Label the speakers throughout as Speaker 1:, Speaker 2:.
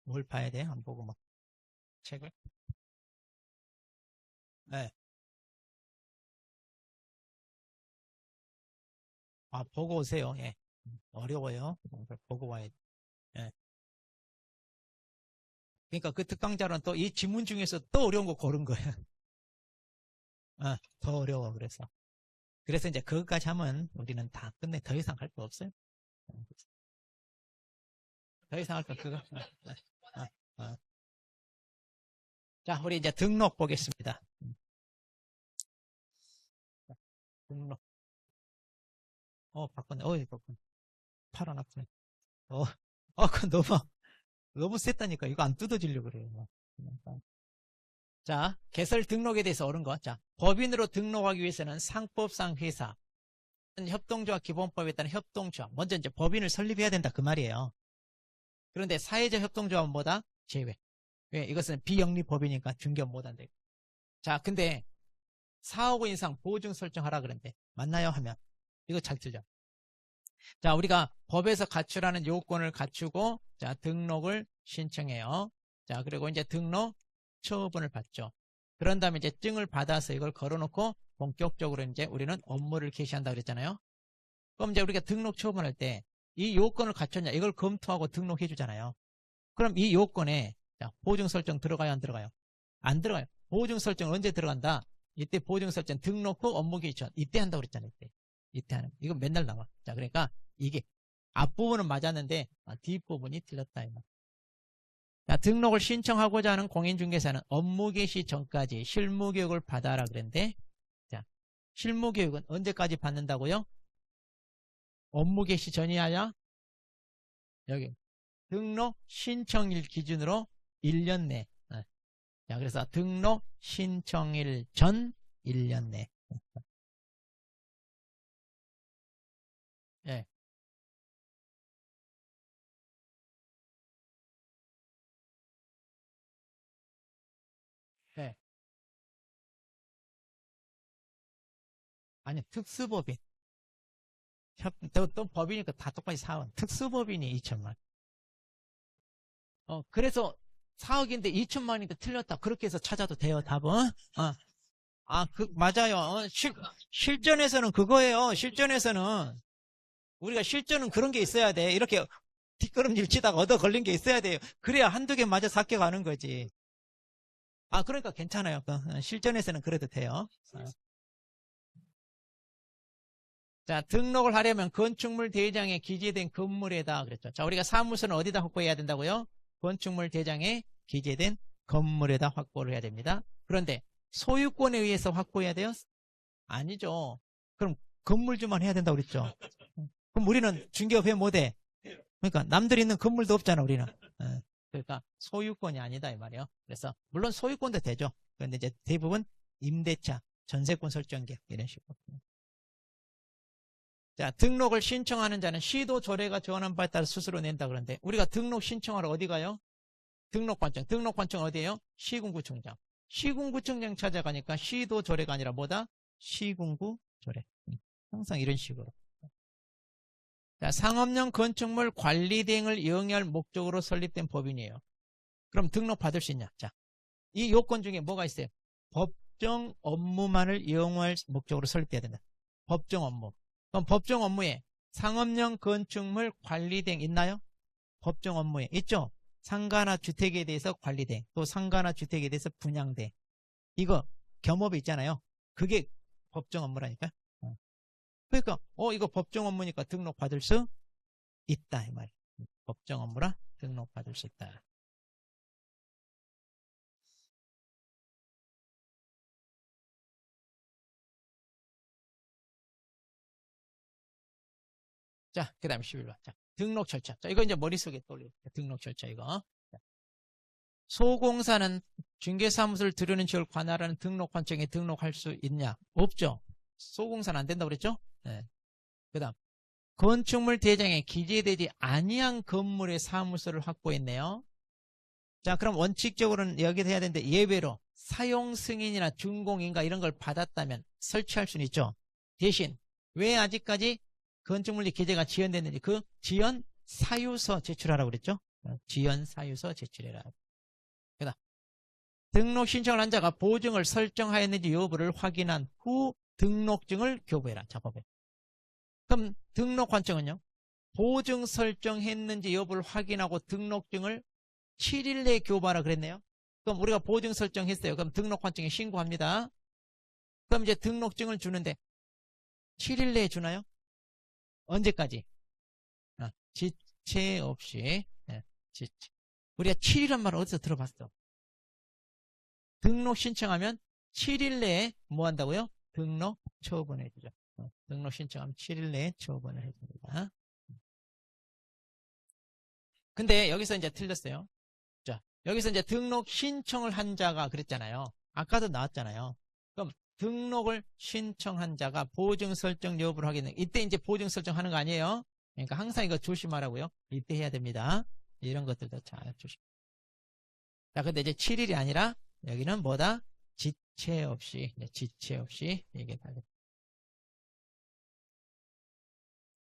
Speaker 1: 뭘 봐야 돼? 안 보고 막 책을? 네. 아, 보고 오세요. 예. 어려워요. 보고 와야 돼. 예. 그러니까 그 특강자는 또 이 지문 중에서 또 어려운 거 고른 거예요. 아, 더 어려워. 그래서 이제 그것까지 하면 우리는 다 끝내. 더 이상 할 거 없어요. 더 이상 할 거 그거. 어. 자, 우리 이제 등록 보겠습니다. 등록. 바꿨네. 바꿨네. 팔 안 아프네. 그건 너무 셌다니까. 이거 안 뜯어지려고 그래요. 자, 개설 등록에 대해서 옳은 거. 자, 법인으로 등록하기 위해서는 상법상 회사, 협동조합 기본법에 따른 협동조합. 먼저 이제 법인을 설립해야 된다. 그 말이에요. 그런데 사회적 협동조합은 뭐다? 제외. 왜? 이것은 비영리법이니까 중개업 못한다. 자, 근데 4억 원 이상 보증 설정하라 그러는데 맞나요? 하면 이거 잘 틀려. 자, 우리가 법에서 갖추라는 요건을 갖추고 자, 등록을 신청해요. 자, 그리고 이제 등록 처분을 받죠. 그런 다음에 이제 증을 받아서 이걸 걸어놓고 본격적으로 이제 우리는 업무를 개시한다 그랬잖아요. 그럼 이제 우리가 등록 처분할 때 이 요건을 갖췄냐 이걸 검토하고 등록해 주잖아요. 그럼 이 요건에 자, 보증 설정 들어가요, 안 들어가요? 안 들어가요. 보증 설정 언제 들어간다? 이때 보증 설정 등록 후 업무 개시 전 이때 한다고 그랬잖아요. 이때 하는. 이건 맨날 나와. 자, 그러니까 이게 앞부분은 맞았는데 뒷부분이 틀렸다. 자, 등록을 신청하고자 하는 공인중개사는 업무 개시 전까지 실무교육을 받아라 그랬는데 자, 실무교육은 언제까지 받는다고요? 업무 개시 전이야? 여기 등록 신청일 기준으로 1년 내. 자, 그래서 등록 신청일 전 1년 내. 예. 예. 아니, 특수법인. 또 법이니까 다 똑같이 4원. 특수법인이 2천만. 그래서 4억인데 2천만이니까 틀렸다. 그렇게 해서 찾아도 돼요, 답은. 맞아요. 실전에서는 그거예요. 실전에서는. 우리가 실전은 그런 게 있어야 돼. 이렇게 뒷걸음질 치다가 얻어 걸린 게 있어야 돼요. 그래야 한두 개 맞아 삭혀가는 거지. 그러니까 괜찮아요. 실전에서는 그래도 돼요. 자, 등록을 하려면 건축물 대장에 기재된 건물에다 그랬죠. 자, 우리가 사무소는 어디다 확보해야 된다고요? 건축물 대장에 기재된 건물에다 확보를 해야 됩니다. 그런데 소유권에 의해서 확보해야 돼요? 아니죠. 그럼 건물주만 해야 된다고 그랬죠. 그럼 우리는 중개업회 못해. 그러니까 남들이 있는 건물도 없잖아, 우리는. 그러니까 소유권이 아니다 이 말이에요. 그래서 물론 소유권도 되죠. 그런데 이제 대부분 임대차, 전세권 설정계약 이런 식으로. 자, 등록을 신청하는 자는 시도 조례가 정하는 바에 따라 스스로 낸다 그러는데 우리가 등록 신청하러 어디 가요? 등록관청. 등록관청 어디예요? 시군구청장. 시군구청장 찾아가니까 시도 조례가 아니라 뭐다? 시군구 조례. 항상 이런 식으로. 자, 상업용 건축물 관리 대행을 영위할 목적으로 설립된 법인이에요. 그럼 등록 받을 수 있냐? 자, 이 요건 중에 뭐가 있어요? 법정 업무만을 이용할 목적으로 설립돼야 된다. 법정 업무. 그럼 법정 업무에 상업용 건축물 관리 대행 있나요? 법정 업무에 있죠? 상가나 주택에 대해서 관리 대행, 또 상가나 주택에 대해서 분양 대행. 이거 겸업이 있잖아요. 그게 법정 업무라니까. 그러니까 이거 법정 업무니까 등록받을 수 있다 이 말이에요. 법정 업무라 등록받을 수 있다. 자, 그 다음에 11번. 자, 등록 절차. 자, 이거 이제 머릿속에 떠올려요. 등록 절차 이거. 자, 소공사는 중개사무소를 들여는 지역을 관할하는 등록관청에 등록할 수 있냐? 없죠. 소공사는 안 된다고 그랬죠? 네. 그 다음 건축물 대장에 기재되지 아니한 건물의 사무소를 확보했네요. 자, 그럼 원칙적으로는 여기서 해야 되는데 예외로 사용 승인이나 준공인가 이런 걸 받았다면 설치할 수는 있죠. 대신 왜 아직까지 건축물이 기재가 지연됐는지 그 지연 사유서 제출하라고 그랬죠. 지연 사유서 제출해라. 그다음 등록 신청을 한 자가 보증을 설정하였는지 여부를 확인한 후 등록증을 교부해라. 자, 봐봐요. 그럼 등록 관청은요, 보증 설정했는지 여부를 확인하고 등록증을 7일 내에 교부하라 그랬네요. 그럼 우리가 보증 설정했어요. 그럼 등록 관청에 신고합니다. 그럼 이제 등록증을 주는데 7일 내에 주나요? 언제까지? 지체 없이. 지체. 우리가 7일이란 말을 어디서 들어봤어? 등록 신청하면 7일 내에 뭐 한다고요? 등록 처분해 주죠. 등록 신청하면 7일 내에 처분을 해줍니다. 근데 여기서 이제 틀렸어요. 자, 여기서 이제 등록 신청을 한 자가 그랬잖아요. 아까도 나왔잖아요. 그럼 등록을 신청한 자가 보증 설정 여부를 확인해. 이때 이제 보증 설정하는 거 아니에요? 그러니까 항상 이거 조심하라고요. 이때 해야 됩니다. 이런 것들도 잘 조심. 자, 근데 이제 7일이 아니라 여기는 뭐다? 지체 없이, 지체 없이 이게 달려.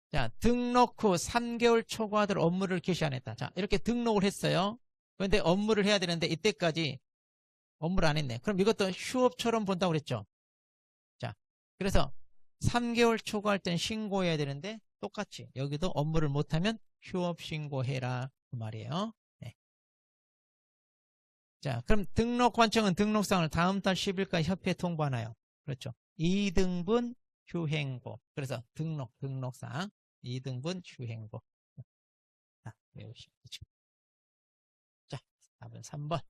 Speaker 1: 자, 등록 후 3개월 초과될 업무를 개시 안 했다. 자, 이렇게 등록을 했어요. 그런데 업무를 해야 되는데 이때까지 업무를 안 했네. 그럼 이것도 휴업처럼 본다고 그랬죠. 자, 그래서 3개월 초과할 땐 신고해야 되는데 똑같이 여기도 업무를 못하면 휴업 신고해라 그 말이에요. 네. 자, 그럼 등록 관청은 등록사항을 다음 달 10일까지 협회에 통보하나요? 그렇죠. 2등분 휴행고. 그래서 등록사항 2등분 휴행고. 자, 외우시면 되죠. 자, 답은 3번.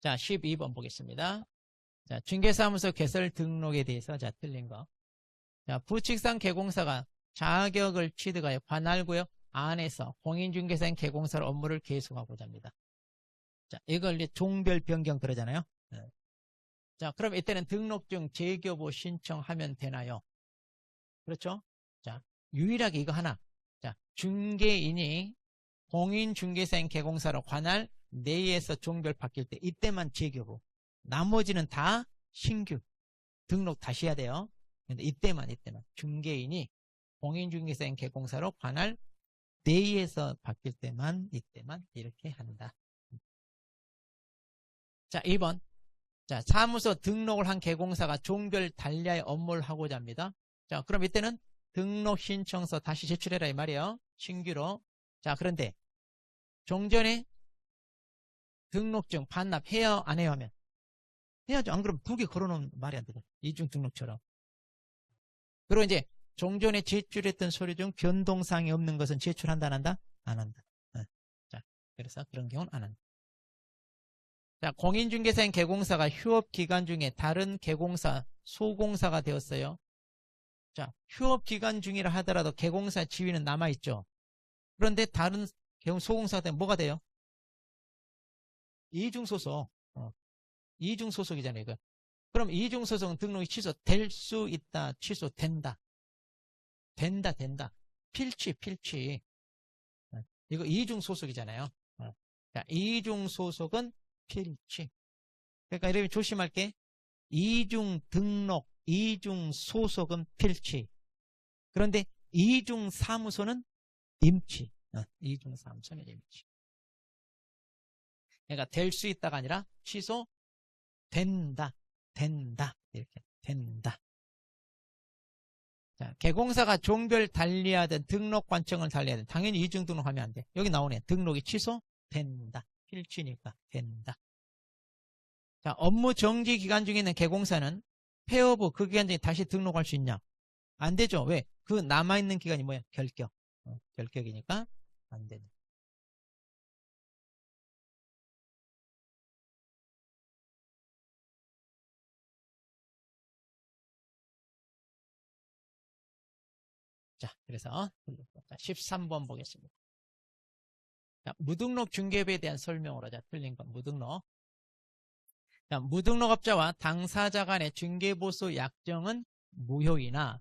Speaker 1: 자, 12번 보겠습니다. 자, 중개사무소 개설 등록에 대해서 자, 틀린 거. 자, 부칙상 개공사가 자격을 취득하여 관할구역 안에서 공인중개사인 개공사로 업무를 계속하고자 합니다. 자, 이걸 이제 종별 변경 그러잖아요. 네. 자, 그럼 이때는 등록증 재교부 신청하면 되나요? 그렇죠? 자, 유일하게 이거 하나. 자, 중개인이 공인중개사인 개공사로 관할 내에서 종별 바뀔 때 이때만 재교부. 나머지는 다 신규. 등록 다시 해야 돼요. 근데 이때만 중개인이 공인중개사인 개공사로 관할 내에서 바뀔 때만 이때만 이렇게 한다. 자, 2번. 자, 사무소 등록을 한 개공사가 종별 단리의 업무를 하고자 합니다. 자, 그럼 이때는 등록 신청서 다시 제출해라 이 말이에요. 신규로. 자, 그런데 종전에 등록증 반납해야 안 해야 하면 해야죠. 안 그러면 두 개 걸어놓으면 말이 안 되죠. 이중 등록처럼. 그리고 이제 종전에 제출했던 서류 중 변동사항이 없는 것은 제출한다 안 한다? 안 한다. 자, 그래서 그런 경우는 안 한다. 자, 공인중개사인 개공사가 휴업기간 중에 다른 개공사, 소공사가 되었어요. 자, 휴업기간 중이라 하더라도 개공사 지위는 남아있죠. 그런데 다른 소공사가 되면 뭐가 돼요? 이중소속. 이중소속이잖아요. 이거. 그럼 이중소속은 등록이 취소될 수 있다, 취소된다. 된다. 필취. 이거 이중소속이잖아요. 자, 이중소속은 필취. 그러니까 이렇게 조심할게. 이중등록, 이중소속은 필취. 그런데 이중사무소는 임취. 이중사무소는 임취. 그러니까 될 수 있다가 아니라 취소된다. 이렇게 된다. 자, 개공사가 종별 달리하든 등록 관청을 달리하든 당연히 이중 등록하면 안 돼. 여기 나오네. 등록이 취소된다. 필취니까 된다. 자, 업무 정지 기간 중에 있는 개공사는 폐업 후 그 기간 중에 다시 등록할 수 있냐? 안 되죠. 왜? 그 남아있는 기간이 뭐야? 결격. 결격이니까 안 된다. 자, 그래서 13번 보겠습니다. 자, 무등록 중개업에 대한 설명으로 자, 틀린 건 무등록. 자, 무등록업자와 당사자 간의 중개보수 약정은 무효이나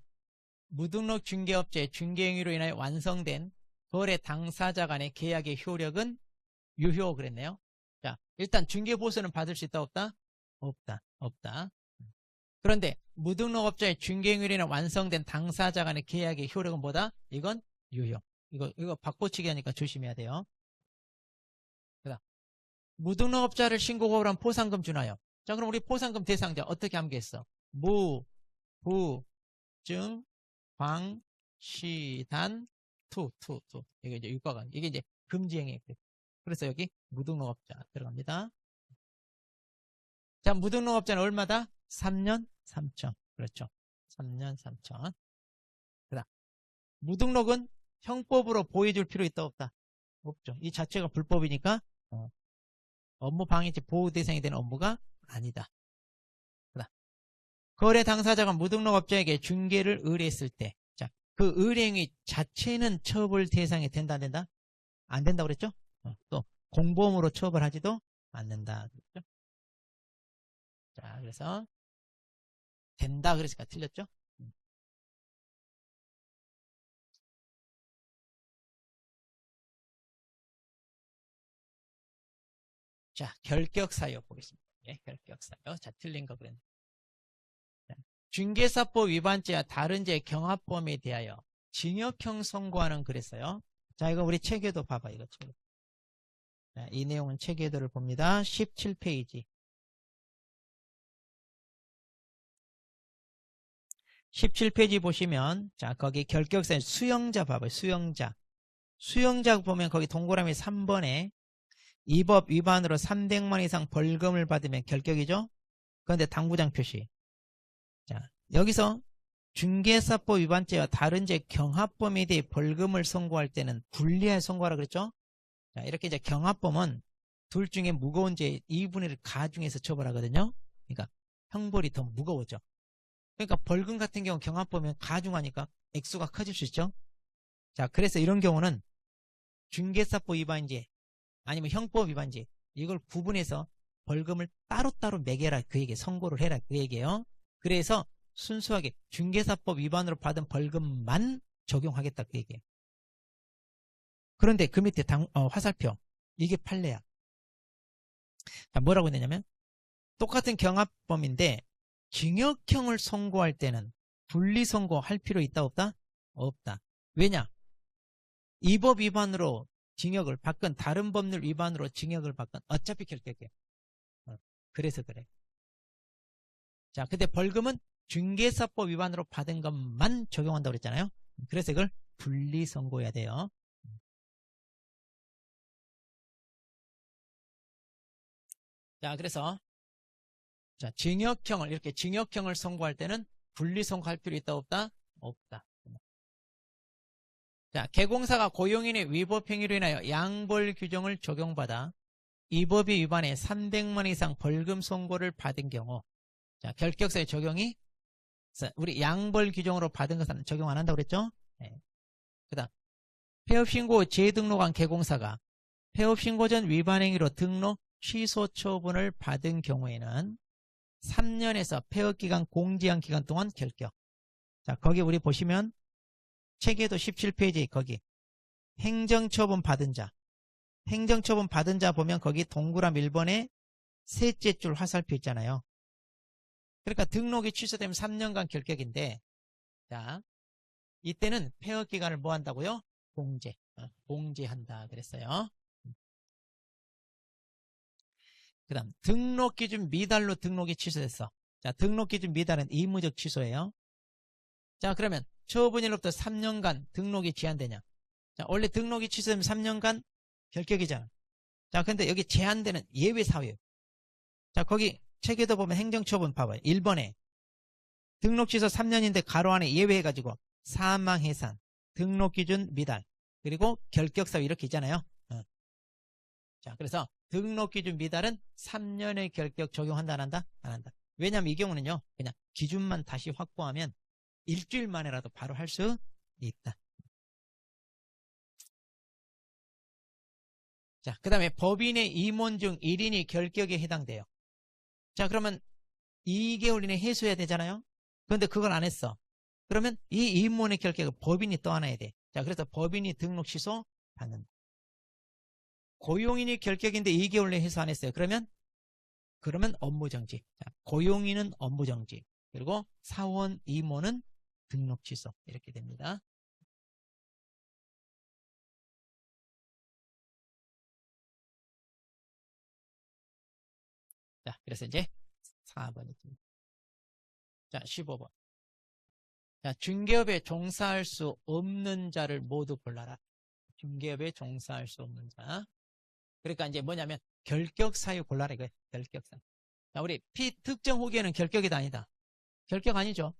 Speaker 1: 무등록 중개업자의 중개행위로 인하여 완성된 거래 당사자 간의 계약의 효력은 유효 그랬네요. 자, 일단 중개보수는 받을 수 있다 없다? 없다. 그런데 무등록업자의 중개행위나 완성된 당사자 간의 계약의 효력은 뭐다? 이건 유효. 이거 바꿔치기 하니까 조심해야 돼요. 그다음 무등록업자를 신고거부한 포상금 준하여. 자, 그럼 우리 포상금 대상자 어떻게 함께했어? 무, 부, 증, 광, 시, 단, 투. 이게 이제 유가가 이게 이제 금지행위. 그래서 여기 무등록업자 들어갑니다. 자, 무등록업자는 얼마다? 3년 3천. 그렇죠. 3년 3천. 그다음 무등록은 형법으로 보호해줄 필요 있다 없다? 없죠. 이 자체가 불법이니까 업무 방해죄 보호 대상이 되는 업무가 아니다. 그다음 거래 당사자가 무등록업자에게 중개를 의뢰했을 때, 자, 그 의뢰행위 자체는 처벌 대상이 된다 안 된다? 안 된다고 그랬죠? 또 공범으로 처벌하지도 않는다. 그랬죠? 자, 그래서 된다 그랬으니까 틀렸죠? 자, 결격사유 보겠습니다. 예, 결격사유. 자, 틀린 거 그랬네. 중개사법 위반죄와 다른 죄 경합범에 대하여 징역형 선고하는 그랬어요. 자, 이거 우리 체계도 봐봐, 이거 체계. 자, 이 내용은 체계도를 봅니다. 17페이지. 17페이지 보시면, 자, 거기 결격사유 수영자 봐봐요, 수영자. 수영자 보면 거기 동그라미 3번에 이 법 위반으로 300만 이상 벌금을 받으면 결격이죠? 그런데 당구장 표시. 자, 여기서 중개사법 위반죄와 다른 죄 경합범에 대해 벌금을 선고할 때는 분리해 선고하라 그랬죠? 자, 이렇게 이제 경합범은 둘 중에 무거운 죄 2분의 1 가중해서 처벌하거든요. 그러니까 형벌이 더 무거워져. 그러니까 벌금 같은 경우 경합범은 가중하니까 액수가 커질 수 있죠. 자, 그래서 이런 경우는 중개사법 위반죄 아니면 형법 위반죄 이걸 구분해서 벌금을 따로따로 매겨라 그 얘기 선고를 해라 그 얘기예요. 그래서 순수하게 중개사법 위반으로 받은 벌금만 적용하겠다 그 얘기예요. 그런데 그 밑에 화살표 이게 판례야. 자, 뭐라고 했냐면 똑같은 경합범인데 징역형을 선고할 때는 분리선고할 필요 있다 없다? 없다. 왜냐? 이 법 위반으로 징역을 받건 다른 법률 위반으로 징역을 받건 어차피 결격해. 그래서 그래. 자, 근데 벌금은 중개사법 위반으로 받은 것만 적용한다고 그랬잖아요. 그래서 이걸 분리선고해야 돼요. 자, 그래서 자, 징역형을 이렇게 징역형을 선고할 때는 분리선고할 필요 있다 없다? 없다. 자, 개공사가 고용인의 위법 행위로 인하여 양벌 규정을 적용받아 이 법이 위반해 300만 이상 벌금 선고를 받은 경우, 자, 결격사의 적용이 우리 양벌 규정으로 받은 것은 적용 안 한다고 그랬죠? 네. 그다음 폐업신고 재등록한 개공사가 폐업신고 전 위반 행위로 등록 취소 처분을 받은 경우에는 3년에서 폐업기간 공제한 기간 동안 결격. 자, 거기 우리 보시면 체계도 17페이지 거기 행정처분 받은 자. 행정처분 받은 자 보면 거기 동그라미 1번에 셋째 줄 화살표 있잖아요. 그러니까 등록이 취소되면 3년간 결격인데, 자, 이때는 폐업기간을 뭐 한다고요? 공제한다 그랬어요. 그 다음 등록기준 미달로 등록이 취소됐어. 자, 등록기준 미달은 의무적 취소예요. 자, 그러면 처분일로부터 3년간 등록이 제한되냐? 자, 원래 등록이 취소되면 3년간 결격이잖아. 자, 근데 여기 제한되는 예외 사유. 자, 거기 책에도 보면 행정처분 봐봐요. 1번에 등록 취소 3년인데 가로 안에 예외해가지고 사망 해산, 등록기준 미달, 그리고 결격 사유 이렇게 있잖아요. 자, 그래서 등록기준 미달은 3년의 결격 적용한다 안 한다? 안 한다. 왜냐하면 이 경우는요, 그냥 기준만 다시 확보하면 일주일 만에라도 바로 할 수 있다. 자, 그 다음에 법인의 임원 중 1인이 결격에 해당돼요. 자, 그러면 2개월 이내 해소해야 되잖아요. 그런데 그걸 안 했어. 그러면 이 임원의 결격을 법인이 떠안아야 돼. 자, 그래서 법인이 등록 취소 받는다. 고용인이 결격인데 2개월 내에 해소 안 했어요. 그러면 업무정지. 자, 고용인은 업무정지. 그리고 사원 임원은 등록 취소 이렇게 됩니다. 자, 그래서 이제 4번이 됩니다. 자, 15번. 자, 중개업에 종사할 수 없는 자를 모두 골라라. 중개업에 종사할 수 없는 자. 그러니까 이제 뭐냐면 결격 사유 골라라 이거예요. 결격 사유. 자, 우리 피특정 후기에는 결격이 아니다. 결격 아니죠.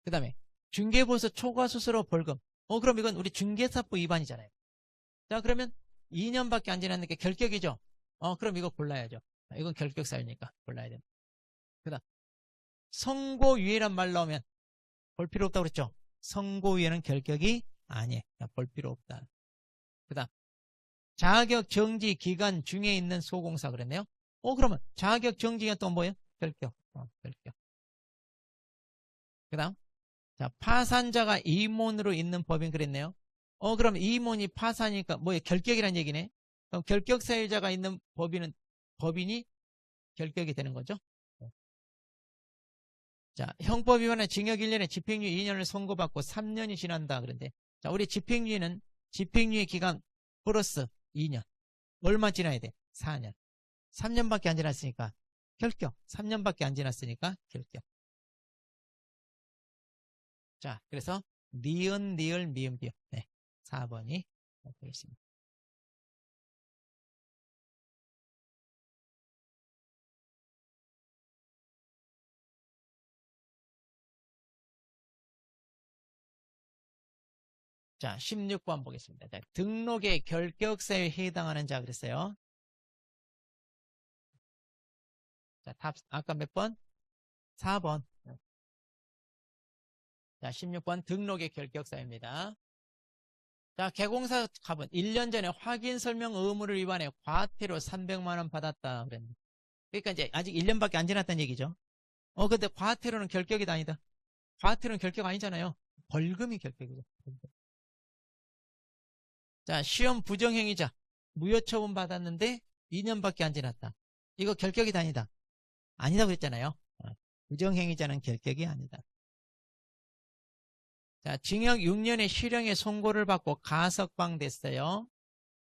Speaker 1: 그 다음에 중개보수 초과 수수료 벌금. 그럼 이건 우리 중개사법 위반이잖아요. 자, 그러면 2년밖에 안 지났는데 결격이죠. 그럼 이거 골라야죠. 이건 결격 사유니까 골라야 됩니다. 그 다음 선고유예란 말 나오면 볼 필요 없다고 그랬죠. 선고유예는 결격이 아니에요. 볼 필요 없다. 그 다음 자격 정지 기간 중에 있는 소공사 그랬네요. 그러면 자격 정지 기간 또 뭐예요? 결격. 결격. 그 다음 자, 파산자가 임원으로 있는 법인 그랬네요. 그럼 임원이 파산이니까 뭐예요? 결격이란 얘기네. 그럼 결격 사유자가 있는 법인이 결격이 되는 거죠. 자, 형법 위반에 징역 1년에 집행유예 2년을 선고받고 3년이 지난다. 그런데 자, 우리 집행유예는 집행유예 기간 플러스 2년. 얼마 지나야 돼? 4년. 3년밖에 안 지났으니까 결격. 3년밖에 안 지났으니까 결격. 자, 그래서 니은, 리을, 미음, 비읍. 네, 4번이 되겠습니다. 자, 16번 보겠습니다. 자, 등록의 결격사유에 해당하는 자 그랬어요. 자, 답 아까 몇 번? 4번. 자, 16번 등록의 결격사유입니다. 자, 개공사 갑은 1년 전에 확인 설명 의무를 위반해 과태료 300만 원 받았다 그랬는데. 그러니까 이제 아직 1년밖에 안 지났다는 얘기죠. 근데 과태료는 결격이 아니다. 과태료는 결격 아니잖아요. 벌금이 결격이죠. 자, 시험 부정행위자 무효 처분 받았는데 2년밖에 안 지났다. 이거 결격이 아니다. 아니다 그랬잖아요. 부정행위자는 결격이 아니다. 자, 징역 6년의 실형의 선고를 받고 가석방 됐어요.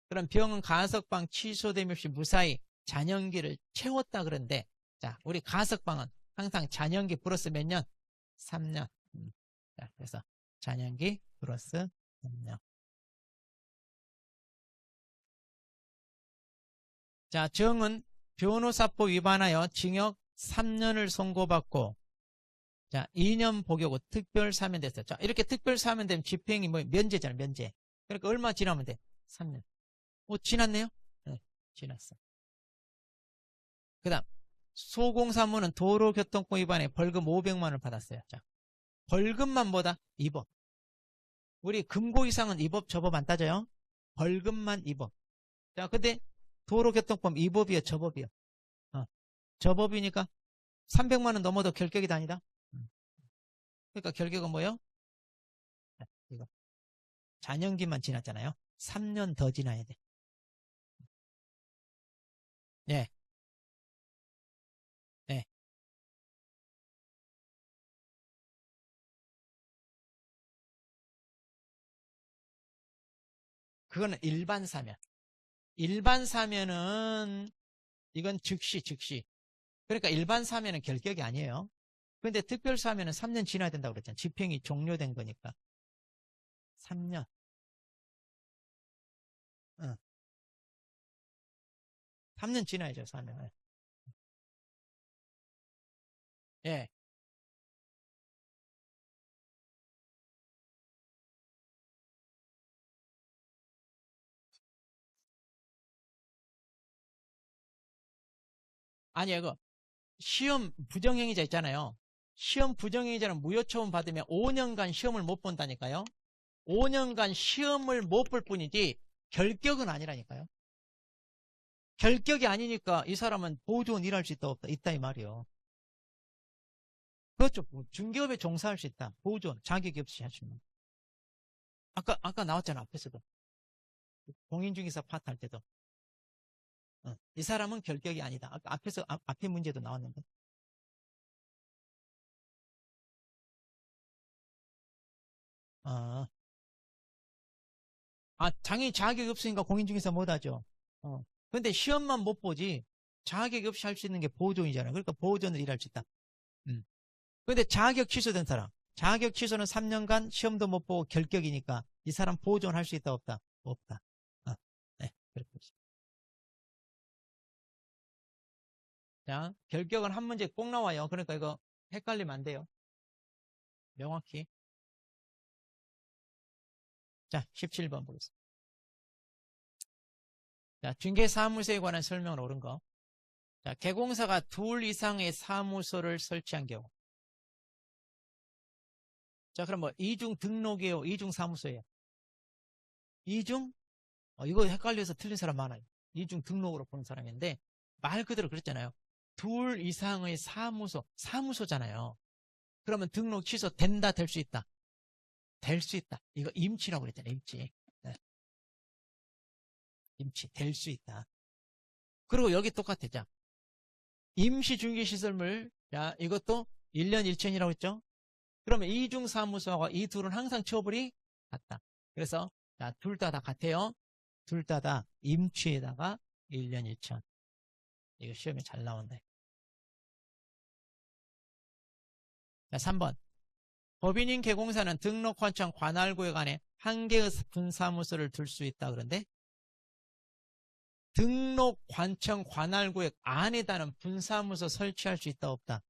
Speaker 1: 그럼 병은 가석방 취소됨 없이 무사히 잔영기를 채웠다 그런데 자, 우리 가석방은 항상 잔영기 플러스 몇 년? 3년. 자, 그래서 잔영기 플러스 3년. 자, 정은 변호사법 위반하여 징역 3년을 선고받고 자, 2년 복역 후 특별사면 됐어요. 자, 이렇게 특별사면 되면 집행이 뭐 면제잖아요, 면제. 그러니까 얼마 지나면 돼? 3년. 지났네요? 네, 지났어. 그 다음, 소공사무는 도로교통법 위반에 벌금 500만 원을 받았어요. 자, 벌금만 뭐다? 2법. 우리 금고 이상은 2법, 저법 안 따져요? 벌금만 2법. 자, 근데 도로교통법 2법이요, 저법이요? 저법이니까 300만 원 넘어도 결격이 아니다. 그러니까 결격은 뭐예요? 이거. 잔영기만 지났잖아요. 3년 더 지나야 돼. 예. 예. 그거는 일반 사면. 일반 사면은 이건 즉시. 그러니까 일반 사면은 결격이 아니에요. 근데 특별 사면은 3년 지나야 된다고 그랬잖아요. 집행이 종료된 거니까. 3년. 어. 3년 지나야죠, 사면. 예. 아니, 이거 시험 부정행위자 있잖아요. 시험 부정행위자는 무효처분 받으면 5년간 시험을 못 본다니까요. 5년간 시험을 못 볼 뿐이지 결격은 아니라니까요. 결격이 아니니까 이 사람은 보조원 일할 수 있다 없다 있다 이 말이요. 그렇죠. 중개업에 종사할 수 있다. 보조원 자격이 없이 할 수 있는. 아까 나왔잖아 앞에서도 공인중개사 파트 할 때도 이 사람은 결격이 아니다. 아까 앞에 문제도 나왔는데 당연히 자격이 없으니까 공인중개사 못하죠. 근데 시험만 못 보지 자격이 없이 할 수 있는 게 보호존이잖아요. 그러니까 보호존을 일할 수 있다. 근데 자격 취소된 사람, 자격 취소는 3년간 시험도 못 보고 결격이니까 이 사람 보호존 할 수 있다 없다? 없다. 네, 그렇게 보시죠. 자, 결격은 한 문제 꼭 나와요. 그러니까 이거 헷갈리면 안 돼요. 명확히. 자, 17번 보겠습니다. 자, 중개사무소에 관한 설명은 옳은 거. 자, 개공사가 둘 이상의 사무소를 설치한 경우. 자, 그럼 뭐 이중 등록이에요? 이중 사무소예요? 이중? 이거 헷갈려서 틀린 사람 많아요. 이중 등록으로 보는 사람인데 말 그대로 그랬잖아요. 둘 이상의 사무소잖아요. 그러면 등록 취소 된다, 될 수 있다? 될 수 있다. 이거 임치라고 그랬잖아요. 임치. 네. 임치, 될 수 있다. 그리고 여기 똑같아. 자, 임시중개시설물, 자, 이것도 1년 1천이라고 했죠? 그러면 이중사무소하고 이 둘은 항상 처벌이 같다. 그래서, 자, 둘 다 같아요. 둘 다 임치에다가 1년 1천. 이거 시험에 잘 나온다. 자, 3번. 법인인 개공사는 등록관청 관할구역 안에 한 개의 분사무소를 둘 수 있다. 그런데 등록관청 관할구역 안에다는 분사무소 설치할 수 있다 없다?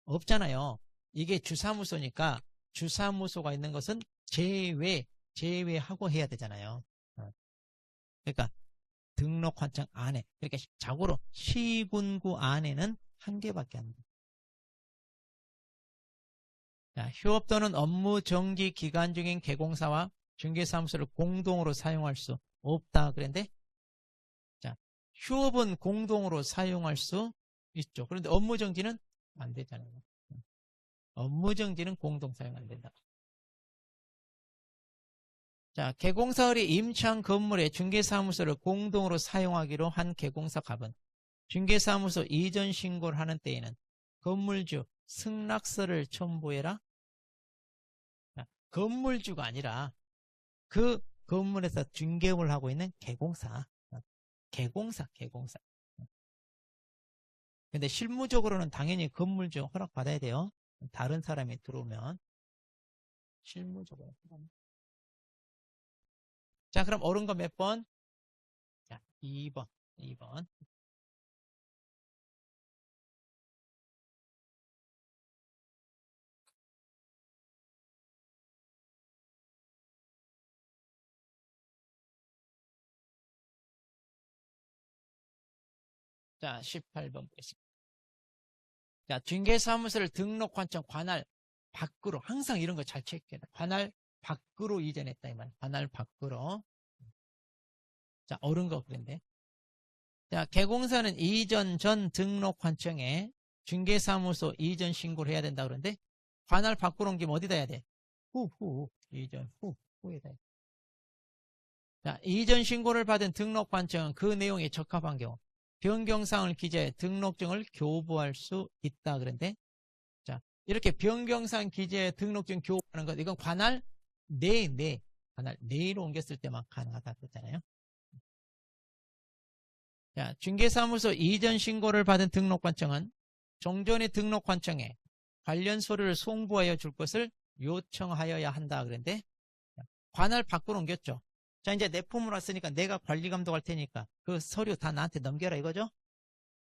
Speaker 1: 없잖아요. 이게 주사무소니까 주사무소가 있는 것은 제외하고 해야 되잖아요. 그러니까 등록관청 안에, 그러니까 자고로 시군구 안에는 한 개밖에 안 돼. 자, 휴업 또는 업무 정지 기간 중인 개공사와 중개사무소를 공동으로 사용할 수 없다. 그런데 자, 휴업은 공동으로 사용할 수 있죠. 그런데 업무 정지는 안 되잖아요. 업무 정지는 공동 사용 안 된다. 자, 개공사의 임차한 건물에 중개사무소를 공동으로 사용하기로 한 개공사 갑은 중개사무소 이전 신고를 하는 때에는 건물주 승낙서를 첨부해라. 자, 건물주가 아니라 그 건물에서 중개업을 하고 있는 개공사. 개공사. 근데 실무적으로는 당연히 건물주 허락받아야 돼요. 다른 사람이 들어오면. 실무적으로. 자, 그럼 옳은 거 몇 번? 자, 2번. 자, 18번 보겠습니다. 자, 중개사무소를 등록관청 관할 밖으로, 항상 이런 거 잘 체크해야 돼. 관할 밖으로 이전했다, 이 말. 관할 밖으로. 자, 옳은 거 그런데. 자, 개공사는 이전 전 등록관청에 중개사무소 이전 신고를 해야 된다 그러는데, 관할 밖으로 옮기면 어디다 해야 돼? 이전 후에다 해야 돼. 자, 이전 신고를 받은 등록관청은 그 내용에 적합한 경우 변경사항을 기재해 등록증을 교부할 수 있다. 그런데 자, 이렇게 변경사항 기재해 등록증 교부하는 것, 이건 관할 관할 내로 옮겼을 때만 가능하다 그랬잖아요. 자, 중개사무소 이전 신고를 받은 등록관청은 종전의 등록관청에 관련 서류를 송부하여 줄 것을 요청하여야 한다. 그런데 관할 밖으로 옮겼죠. 자, 이제 내 품으로 왔으니까 내가 관리 감독할 테니까 그 서류 다 나한테 넘겨라 이거죠?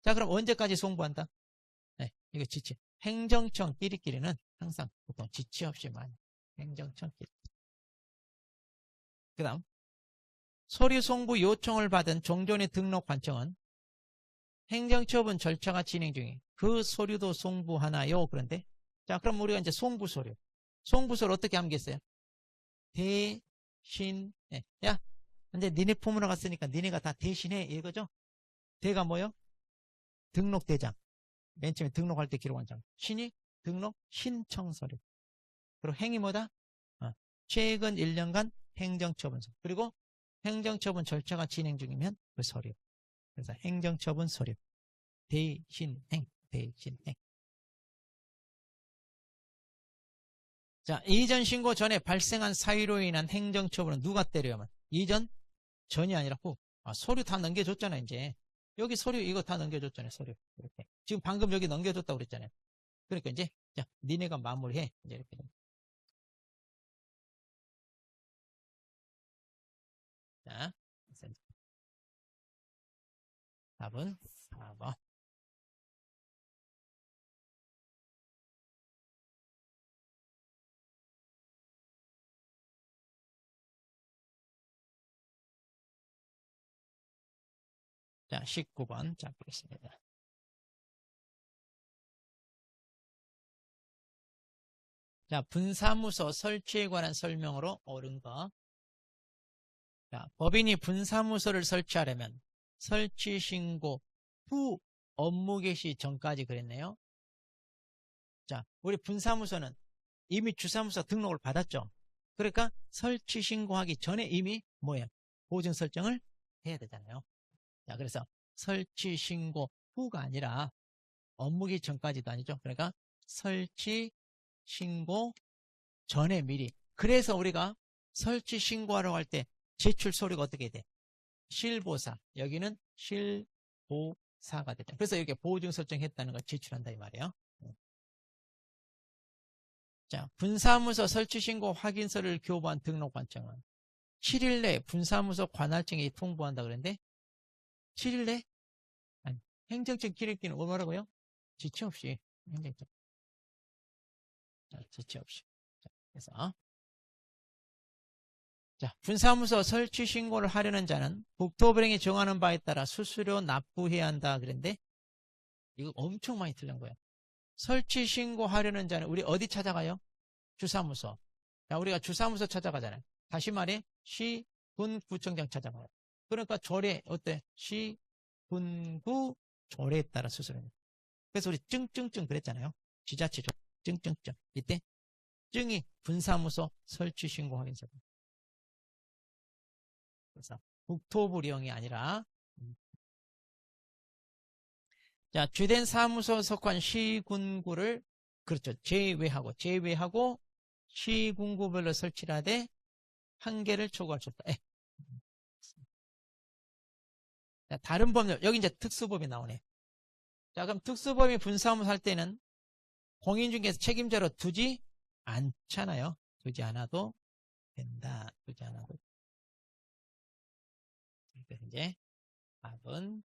Speaker 1: 자, 그럼 언제까지 송부한다? 네, 이거 지치. 행정청 끼리끼리는 항상 보통 지치 없이 많이. 행정청끼리. 그 다음, 서류 송부 요청을 받은 종전의 등록관청은 행정처분 절차가 진행 중에 그 서류도 송부하나요? 그런데 자, 그럼 우리가 이제 송부서류 어떻게 하겠어요? 대신해. 야, 이제 니네 품으로 갔으니까 니네가 다 대신해 이거죠? 대가 뭐요? 등록대장. 맨 처음에 등록할 때 기록한 장. 신이 등록 신청 서류. 그리고 행이 뭐다? 최근 1년간 행정처분서. 그리고 행정처분 절차가 진행 중이면 그 서류. 그래서 행정처분 서류. 대신행. 자, 이전 신고 전에 발생한 사유로 인한 행정처분은 누가 때려야만? 이전? 전이 아니라 후. 서류 다 넘겨줬잖아, 이제. 여기 서류 이거 다 넘겨줬잖아요, 서류. 이렇게. 지금 방금 여기 넘겨줬다고 그랬잖아요. 그러니까 이제, 자, 니네가 마무리해. 이제 이렇게. 자, 답은 4번. 자, 19번. 자, 보겠습니다. 자, 분사무소 설치에 관한 설명으로 옳은 거. 자, 법인이 분사무소를 설치하려면 설치 신고 후 업무 개시 전까지 그랬네요. 자, 우리 분사무소는 이미 주사무소 등록을 받았죠. 그러니까 설치 신고하기 전에 이미 뭐예요? 보증 설정을 해야 되잖아요. 자, 그래서 설치 신고 후가 아니라 업무 개시 전까지도 아니죠. 그러니까 설치 신고 전에 미리. 그래서 우리가 설치 신고하러 갈 때 제출 서류가 어떻게 돼? 실보사. 여기는 실보사가 되죠. 그래서 이렇게 보증 설정했다는 걸 제출한다 이 말이에요. 자, 분사무소 설치 신고 확인서를 교부한 등록관청은 7일 내에 분사무소 관할청에 통보한다 그랬는데 7일 내? 아니, 행정청 기록기는 뭐라고요? 지체 없이. 행정청. 자, 지체 없이. 자, 그래서 자, 분사무소 설치 신고를 하려는 자는 국토부령이 정하는 바에 따라 수수료 납부해야 한다 그랬는데 이거 엄청 많이 틀린 거예요. 설치 신고하려는 자는 우리 어디 찾아가요? 주사무소. 자, 우리가 주사무소 찾아가잖아요. 다시 말해 시, 군, 구청장 찾아가요. 그러니까 조례 어때? 시, 군, 구, 조례에 따라 수수료입니다. 그래서 우리 증증증 그랬잖아요. 지자체 증증증. 이때 증이 분사무소 설치 신고 확인서입니다. 그래서 국토부령이 아니라 자, 주된 사무소 속한 시군구를 그렇죠. 제외하고 시군구별로 설치를 하되 한계를 초과할 수 없다. 자, 다른 법률 여기 이제 특수법이 나오네. 자, 그럼 특수법이 분사무소 할 때는 공인중개사 책임자로 두지 않잖아요. 두지 않아도 된다. 두지 않아도. 그래서 이제 답은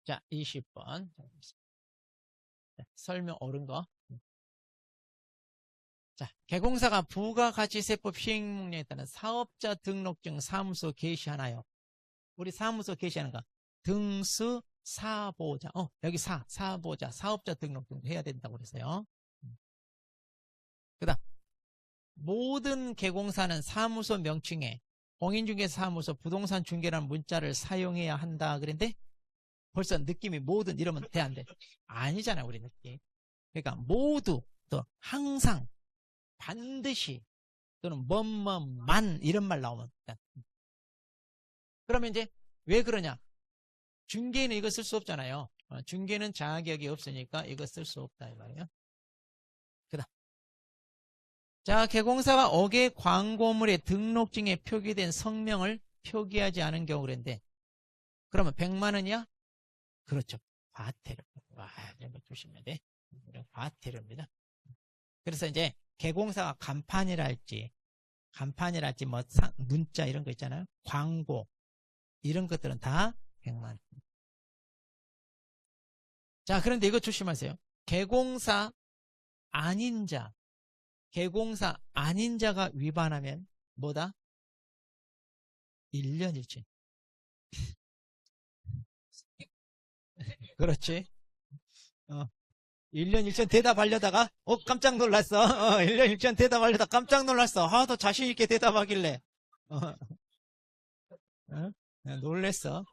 Speaker 1: 자, 20번. 자, 설명 옳은 거. 자, 개공사가 부가가치세법 시행령에 따른 사업자 등록증 사무소 게시하나요? 우리 사무소 게시하는 거. 등수 사보자. 여기 사보자. 사업자 등록증 해야 된다고 그랬어요. 그 다음, 모든 개공사는 사무소 명칭에 공인중개사 사무소 부동산 중개라는 문자를 사용해야 한다. 그랬는데 벌써 느낌이 모든 이러면 돼, 안 돼? 아니잖아, 우리 느낌. 그러니까 모두, 또 항상, 반드시, 또는 뭐뭐만 이런 말 나오면. 그러면 이제 왜 그러냐? 중개는 이거 쓸 수 없잖아요. 중개는 자격이 없으니까 이거 쓸 수 없다 이 말이에요. 그다음. 자, 개공사가 업계 광고물에 등록증에 표기된 성명을 표기하지 않은 경우 그랬는데 그러면 100만 원이야? 그렇죠. 과태료. 와, 이런 거 조심해야 돼. 과태료입니다. 그래서 이제 개공사가 간판이랄지 뭐 문자 이런 거 있잖아요. 광고 이런 것들은 다 100만 원. 자, 그런데 이거 조심하세요. 개공사 아닌 자가 위반하면 뭐다? 1년 1чин. 그렇지. 1년 1천 대답하려다가 깜짝 놀랐어. 1년 1천 대답하려다 깜짝 놀랐어. 더 자신있게 대답하길래. 놀랬어.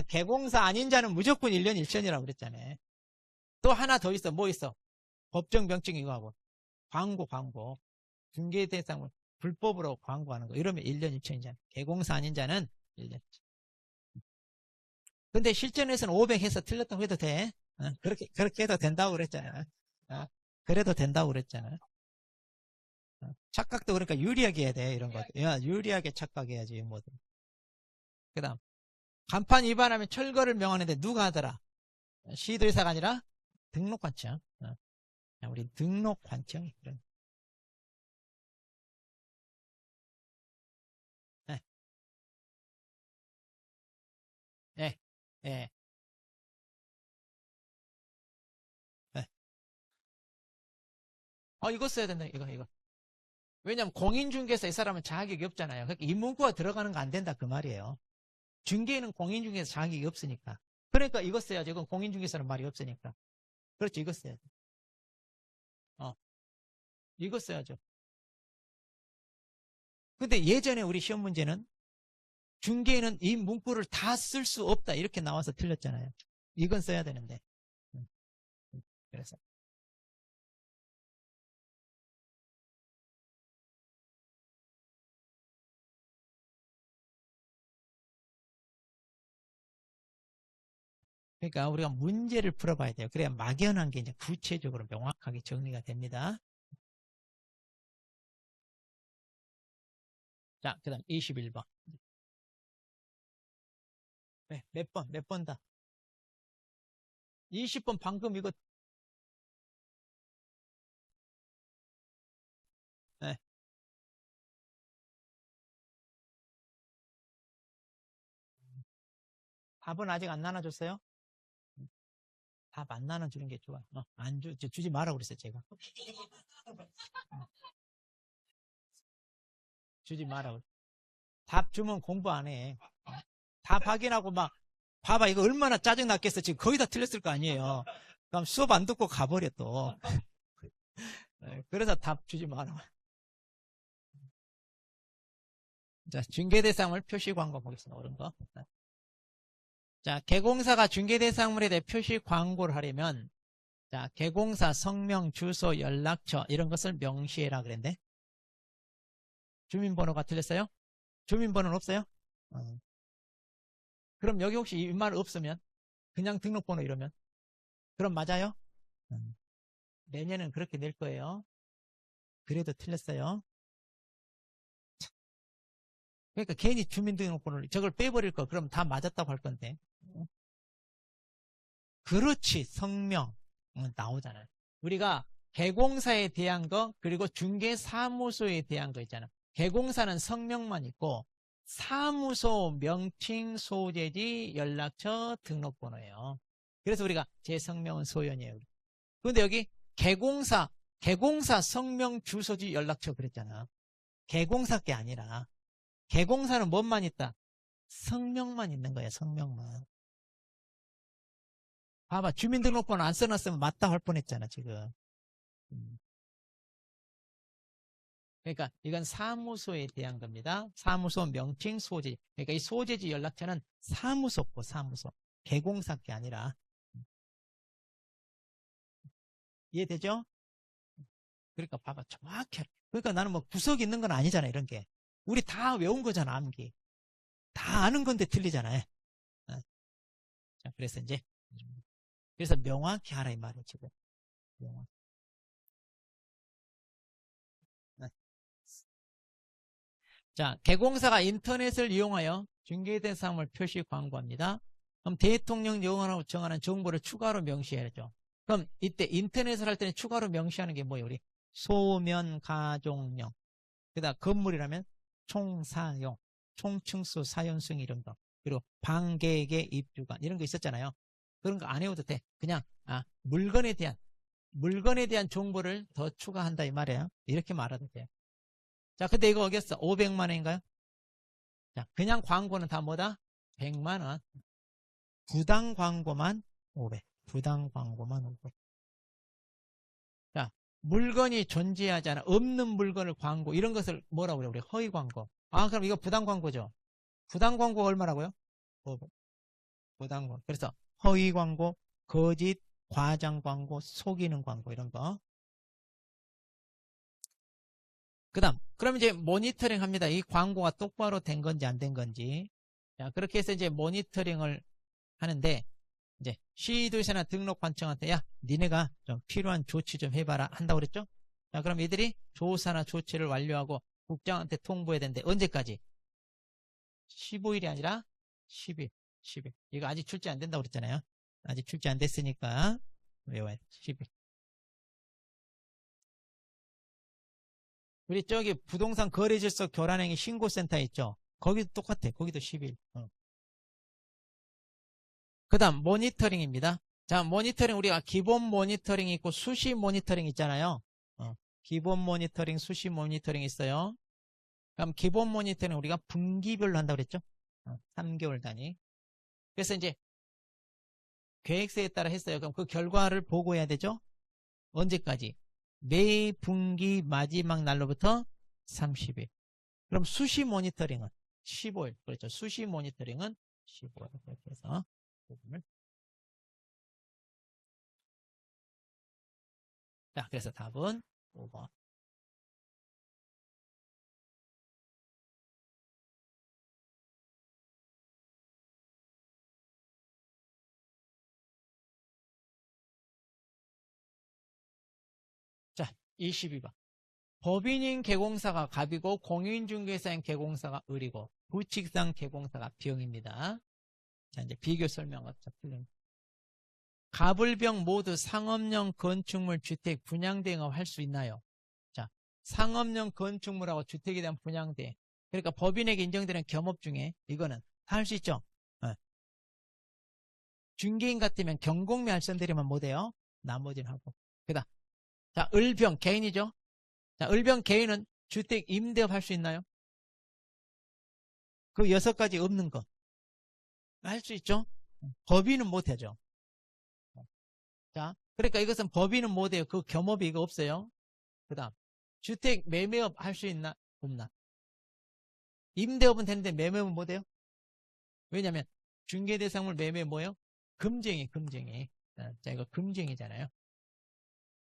Speaker 1: 개공사 아닌 자는 무조건 1년 1천이라고 그랬잖아요. 또 하나 더 있어. 뭐 있어? 법정 명칭 이거 하고. 광고. 중개 대상물. 불법으로 광고하는 거. 이러면 1년 6천이잖아. 개공사 아닌 자는 1년. 근데 실전에서는 500 해서 틀렸다고 해도 돼. 그렇게 해도 된다고 그랬잖아. 그래도 된다고 그랬잖아. 착각도 그러니까 유리하게 해야 돼, 이런 거. 야, 유리하게 착각해야지, 뭐든. 그 다음. 간판 위반하면 철거를 명하는데 누가 하더라? 시도의사가 아니라 등록관청. 우리 등록관청이 그런. 네. 네. 네. 네. 이거 써야 된다, 이거. 왜냐면 공인중개사 이 사람은 자격이 없잖아요. 그러니까 이 문구가 들어가는 거 안 된다, 그 말이에요. 중개인은 공인중개사 자격이 없으니까. 그러니까 이거 써야죠. 이건 공인중개사는 말이 없으니까. 그렇죠, 이거 써야죠. 이거 써야죠. 근데 예전에 우리 시험 문제는 중개인은 이 문구를 다 쓸 수 없다, 이렇게 나와서 틀렸잖아요. 이건 써야 되는데. 그래서. 그러니까 우리가 문제를 풀어봐야 돼요. 그래야 막연한 게 이제 구체적으로 명확하게 정리가 됩니다. 자, 그 다음 21번. 네, 몇 번 다. 20번 방금 이거. 네. 답은 아직 안 나눠줬어요? 답 안 나눠주는 게 좋아. 주지 마라 그랬어요, 제가. 주지 마라 그랬어요. 답 주면 공부 안 해. 답 확인하고 막, 봐봐, 이거 얼마나 짜증났겠어. 지금 거의 다 틀렸을 거 아니에요. 그럼 수업 안 듣고 가버려, 또. 네, 그래서 답 주지 마라. 자, 중개대상물 표시 광고 보겠습니다. 옳은 거. 자, 개공사가 중개대상물에 대해 표시 광고를 하려면, 자, 개공사 성명, 주소, 연락처, 이런 것을 명시해라 그랬는데, 주민번호가 틀렸어요? 주민번호는 없어요? 그럼 여기 혹시 이 말 없으면? 그냥 등록번호 이러면? 그럼 맞아요? 내년은 그렇게 낼 거예요. 그래도 틀렸어요. 그러니까 괜히 주민등록번호를 저걸 빼버릴 거 그럼 다 맞았다고 할 건데. 그렇지, 성명 나오잖아요. 우리가 개공사에 대한 거 그리고 중개사무소에 대한 거 있잖아. 개공사는 성명만 있고 사무소 명칭, 소재지, 연락처, 등록번호예요. 그래서 우리가 제 성명은 소연이에요. 그런데 여기 개공사 성명, 주소지, 연락처 그랬잖아. 개공사 게 아니라 개공사는 뭔만 있다? 성명만 있는 거야, 성명만. 봐봐, 주민등록번호 안 써놨으면 맞다 할 뻔했잖아, 지금. 그러니까 이건 사무소에 대한 겁니다. 사무소 명칭, 소재. 그러니까 이 소재지 연락처는 사무소고, 사무소. 개공사 게 아니라. 이해되죠? 그러니까 봐봐, 정확히. 그러니까 나는 뭐 구석이 있는 건 아니잖아, 이런 게. 우리 다 외운 거잖아, 암기. 다 아는 건데 틀리잖아요. 자, 그래서 명확히 하라 이 말이에요, 지금. 명확히. 자, 개공사가 인터넷을 이용하여 중개대상물 표시 광고합니다. 그럼 대통령 영어로 정하는 정보를 추가로 명시해야죠. 그럼 이때 인터넷을 할 때는 추가로 명시하는 게 뭐예요? 우리 소면, 가족명. 그다음 건물이라면 총사용, 총층수, 사연승 이런 거. 그리고 방계계 입주관 이런 거 있었잖아요. 그런 거 안 해도 돼. 그냥 물건에 대한 정보를 더 추가한다 이 말이에요. 이렇게 말해도 돼요. 자, 근데 이거 어겼어? 500만 원인가요? 자, 그냥 광고는 다 뭐다? 100만 원. 부당 광고만 500. 부당 광고만 500. 자, 물건이 존재하지 않아. 없는 물건을 광고. 이런 것을 뭐라고 그래요? 우리 허위 광고. 그럼 이거 부당 광고죠? 부당 광고가 얼마라고요? 500. 부당 광고. 그래서 허위 광고, 거짓, 과장 광고, 속이는 광고 이런 거. 그 다음, 그럼 이제 모니터링 합니다. 이 광고가 똑바로 된 건지 안 된 건지. 자, 그렇게 해서 이제 모니터링을 하는데, 이제 시도에서나 등록 관청한테, 야, 니네가 좀 필요한 조치 좀 해봐라 한다고 그랬죠? 자, 그럼 이들이 조사나 조치를 완료하고 국장한테 통보해야 되는데, 언제까지? 15일이 아니라 10일. 이거 아직 출제 안 된다고 그랬잖아요. 아직 출제 안 됐으니까 외워야 돼. 10일. 우리 저기 부동산 거래질서 교란행위 신고센터 있죠? 거기도 똑같아. 거기도 10일. 그 다음 모니터링입니다. 자, 모니터링 우리가 기본 모니터링이 있고 수시 모니터링 있잖아요. 기본 모니터링, 수시 모니터링 있어요. 그럼 기본 모니터링 우리가 분기별로 한다고 그랬죠? 3개월 단위. 그래서 이제 계획서에 따라 했어요. 그럼 그 결과를 보고해야 되죠? 언제까지? 매 분기 마지막 날로부터 30일. 그럼 수시 모니터링은 15일. 그렇죠. 수시 모니터링은 15일. 이렇게 해서 부분을. 자, 그래서 답은 5번. 자, 22번. 법인인 개공사가 갑이고 공인중개사인 개공사가 을이고 부칙상 개공사가 병입니다. 자, 이제 비교 설명을 틀립니다. 갑을병 모두 상업용 건축물 주택 분양대행업 할 수 있나요? 자, 상업용 건축물하고 주택에 대한 분양대. 그러니까 법인에게 인정되는 겸업 중에 이거는 다 할 수 있죠. 중개인 같으면 경공매 할선들이면 못해요. 나머지는 하고. 그다음, 자, 을병 개인이죠. 자, 을병 개인은 주택 임대업 할 수 있나요? 그 6가지 없는 거. 할 수 있죠? 법인은 못하죠. 자, 그러니까 이것은 법인은 못해요. 그 겸업이 이거 없어요. 그 다음, 주택 매매업 할 수 있나? 없나? 임대업은 되는데 매매업은 못해요? 왜냐면 중개대상물 매매 뭐예요? 금쟁이. 자, 이거 금쟁이잖아요.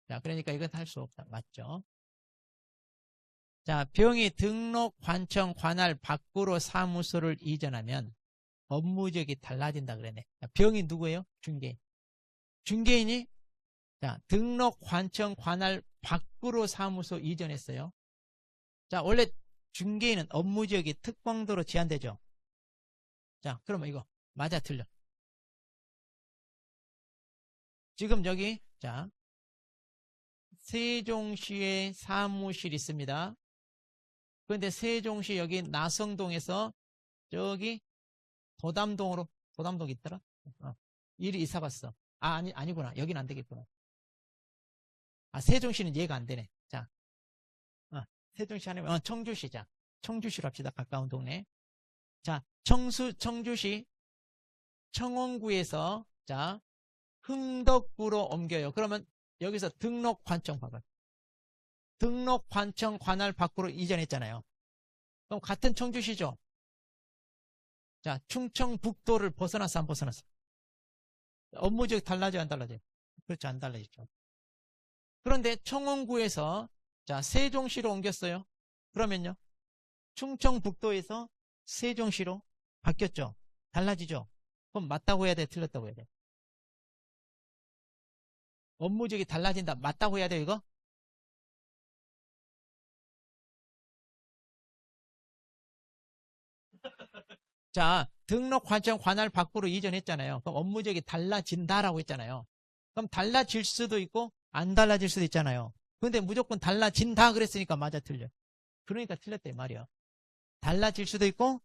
Speaker 1: 자, 그러니까 이건 할 수 없다. 맞죠? 자, 병이 등록, 관청, 관할 밖으로 사무소를 이전하면 업무적이 달라진다 그러네. 자, 병이 누구예요? 중개인. 중개인이 자, 등록, 관청, 관할 밖으로 사무소 이전했어요. 자, 원래 중개인은 업무지역이 특광도로 제한되죠. 자, 그러면 이거 맞아 틀려. 지금 여기 자, 세종시에 사무실 있습니다. 그런데 세종시 여기 나성동에서 저기 도담동 있더라? 일이 이사 갔어. 아니구나. 여긴 안 되겠구나. 세종시는 이해가 안 되네. 자, 세종시 아니면 청주시자. 청주시로 합시다. 가까운 동네. 자, 청주시 청원구에서 자, 흥덕구로 옮겨요. 그러면 여기서 등록 관청 봐봐요. 등록 관청 관할 밖으로 이전했잖아요. 그럼 같은 청주시죠. 자, 충청북도를 벗어났어, 안 벗어났어? 업무지역 달라져, 안 달라져? 그렇죠, 안 달라지죠. 그런데 청원구에서 자, 세종시로 옮겼어요. 그러면요, 충청북도에서 세종시로 바뀌었죠. 달라지죠. 그럼 맞다고 해야 돼, 틀렸다고 해야 돼? 업무지역이 달라진다. 맞다고 해야 돼, 이거? 자, 등록 관청 관할 밖으로 이전했잖아요. 그럼 업무지역이 달라진다라고 했잖아요. 그럼 달라질 수도 있고 안 달라질 수도 있잖아요. 근데 무조건 달라진다 그랬으니까 맞아 틀려. 그러니까 틀렸대 말이야. 달라질 수도 있고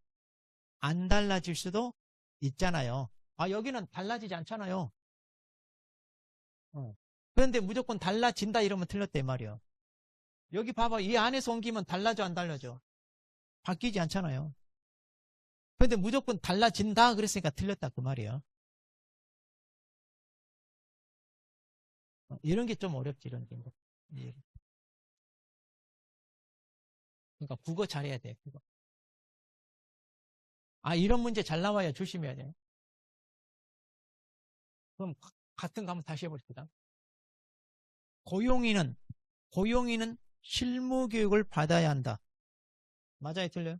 Speaker 1: 안 달라질 수도 있잖아요. 여기는 달라지지 않잖아요. 그런데 무조건 달라진다 이러면 틀렸대 말이야. 여기 봐봐. 이 안에서 옮기면 달라져 안 달라져? 바뀌지 않잖아요. 그런데 무조건 달라진다 그랬으니까 틀렸다 그 말이에요. 이런 게 좀 어렵지 이런 게. 예. 그러니까 국어 잘해야 돼. 국어. 이런 문제 잘 나와야 조심해야 돼. 그럼 같은 거 한번 다시 해봅시다. 고용인은 실무 교육을 받아야 한다. 맞아요, 틀려요?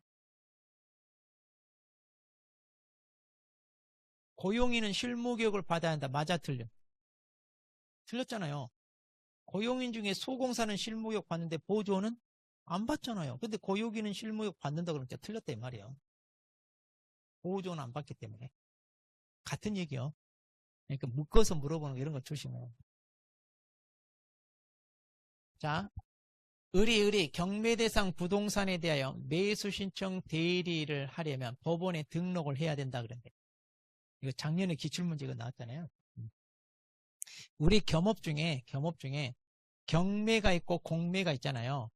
Speaker 1: 고용인은 실무 교육을 받아야 한다. 맞아, 틀려? 틀렸잖아요. 고용인 중에 소공사는 실무 교육 받는데 보조는 안 받잖아요. 근데 고용인은 실무 교육 받는다 그러니까 틀렸다 이 말이에요. 보조는 안 받기 때문에. 같은 얘기요. 그러니까 묶어서 물어보는 거 이런 거 조심해요. 자, 경매 대상 부동산에 대하여 매수 신청 대리를 하려면 법원에 등록을 해야 된다 그랬는데 이거 작년에 기출문제가 나왔잖아요. 우리 겸업 중에 경매가 있고 공매가 있잖아요.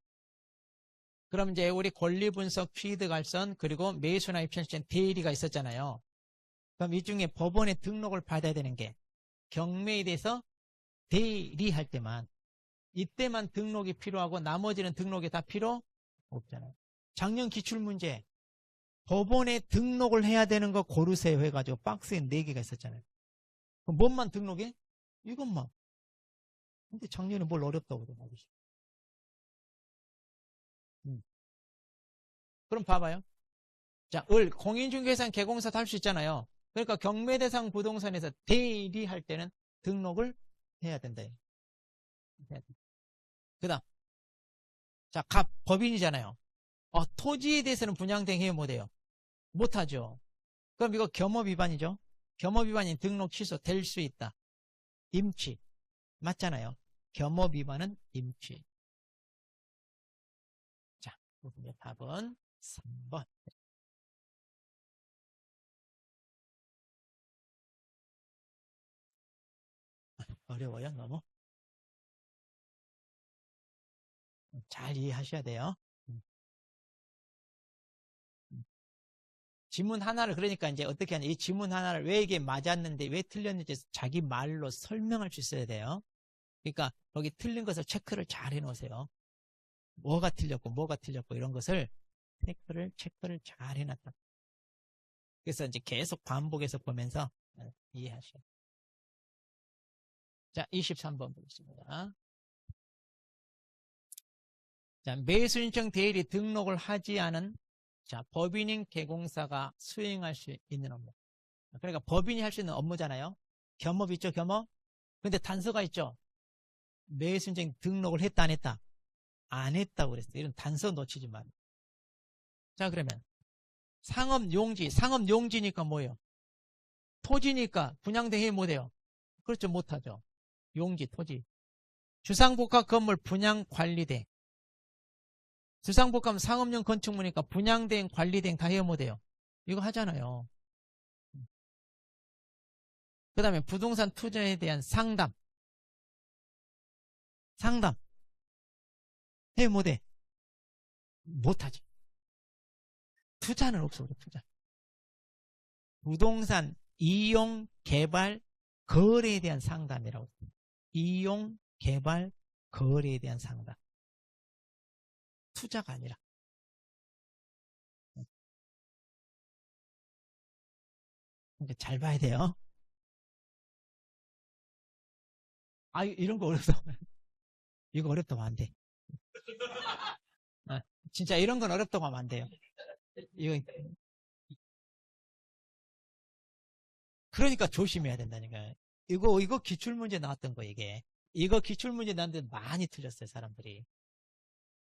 Speaker 1: 그럼 이제 우리 권리분석, 취득알선 그리고 매수나 입찰시장 대리가 있었잖아요. 그럼 이 중에 법원에 등록을 받아야 되는 게 경매에 대해서 대리할 때만 이때만 등록이 필요하고 나머지는 등록이 다 필요 없잖아요. 작년 기출문제 법원에 등록을 해야 되는 거 고르세요 해가지고 박스에 4개가 있었잖아요. 그럼 뭔만 등록해? 이것만. 근데 작년에 뭘 어렵다고 그래. 그럼 봐봐요. 자, 공인중개사는 개공사도 할 수 있잖아요. 그러니까 경매대상 부동산에서 대리할 때는 등록을 해야 된다. 그 다음. 자, 법인이잖아요. 토지에 대해서는 분양대행 해요, 못해요? 못하죠. 그럼 이거 겸업 위반이죠? 겸업 위반이 등록 취소 될 수 있다. 임취. 맞잖아요. 겸업 위반은 임취. 자, 답은 3번. 어려워요, 너무? 잘 이해하셔야 돼요. 지문 하나를 그러니까 이제 어떻게 하냐 이 지문 하나를 왜 이게 맞았는데 왜 틀렸는지 자기 말로 설명할 수 있어야 돼요. 그러니까 거기 틀린 것을 체크를 잘 해놓으세요. 뭐가 틀렸고 이런 것을 체크를 잘 해놨다. 그래서 이제 계속 반복해서 보면서 이해하셔야 돼요. 자, 23번 보겠습니다. 자, 매수신청 대리 등록을 하지 않은 자, 법인인 개공사가 수행할 수 있는 업무. 그러니까 법인이 할 수 있는 업무잖아요. 겸업 있죠, 겸업? 근데 단서가 있죠. 매수신청 등록을 했다, 안 했다? 안 했다고 그랬어요. 이런 단서 놓치지 말고. 자, 그러면 상업용지니까 뭐예요? 토지니까 분양대행 못해요. 그렇죠, 못하죠. 용지, 토지. 주상복합 건물 분양관리대. 주상복합 상업용 건축물이니까 분양대행, 관리대행 다 해요, 못해요? 이거 하잖아요. 그 다음에 부동산 투자에 대한 상담. 해, 못해? 못하지. 투자는 없어, 투자. 부동산 이용, 개발, 거래에 대한 상담이라고. 이용, 개발, 거래에 대한 상담. 투자가 아니라. 그러니까 잘 봐야 돼요. 이런 거 어렵다. 이거 어렵다고 하면 안 돼. 진짜 이런 건 어렵다고 하면 안 돼요. 그러니까 조심해야 된다니까요. 이거 기출문제 나왔던 거, 이게. 이거 기출문제 나왔는데 많이 틀렸어요, 사람들이.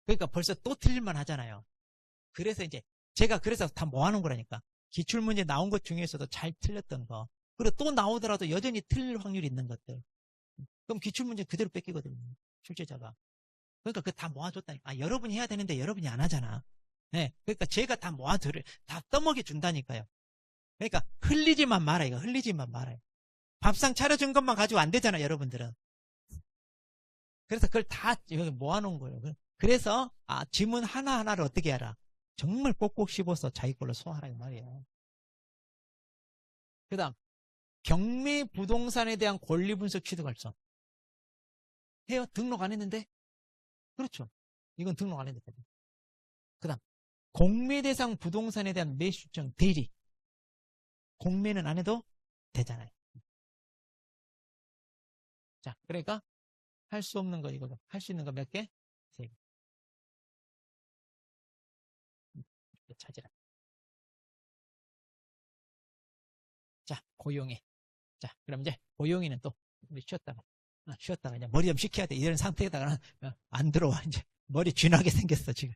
Speaker 1: 그러니까 벌써 또 틀릴만 하잖아요. 그래서 이제, 제가 그래서 다 모아놓은 거라니까. 기출문제 나온 것 중에서도 잘 틀렸던 거. 그리고 또 나오더라도 여전히 틀릴 확률이 있는 것들. 그럼 기출문제 그대로 뺏기거든요, 출제자가. 그러니까 그거 다 모아줬다니까. 여러분이 해야 되는데 여러분이 안 하잖아. 네. 그러니까 제가 다 다 떠먹여 준다니까요. 그러니까 흘리지만 말아요. 흘리지만 말아요. 밥상 차려준 것만 가지고 안 되잖아, 여러분들은. 그래서 그걸 다 여기 모아놓은 거예요. 그래서 지문 하나하나를 어떻게 알아? 정말 꼭꼭 씹어서 자기 걸로 소화하라 이 말이에요. 그 다음 경매 부동산에 대한 권리분석 취득할선 해요? 등록 안 했는데? 그렇죠. 이건 등록 안 했는데. 그 다음 공매 대상 부동산에 대한 매수청 대리 공매는 안 해도 되잖아요. 자, 그러니까 할 수 없는 거 이거죠. 할 수 있는 거 몇 개? 3개. 자, 고용해. 자, 그럼 이제 고용이는 또 우리 쉬었다가 이제 머리 좀 식혀야 돼. 이런 상태에다가는 안 들어와. 이제 머리 쥐나게 생겼어, 지금.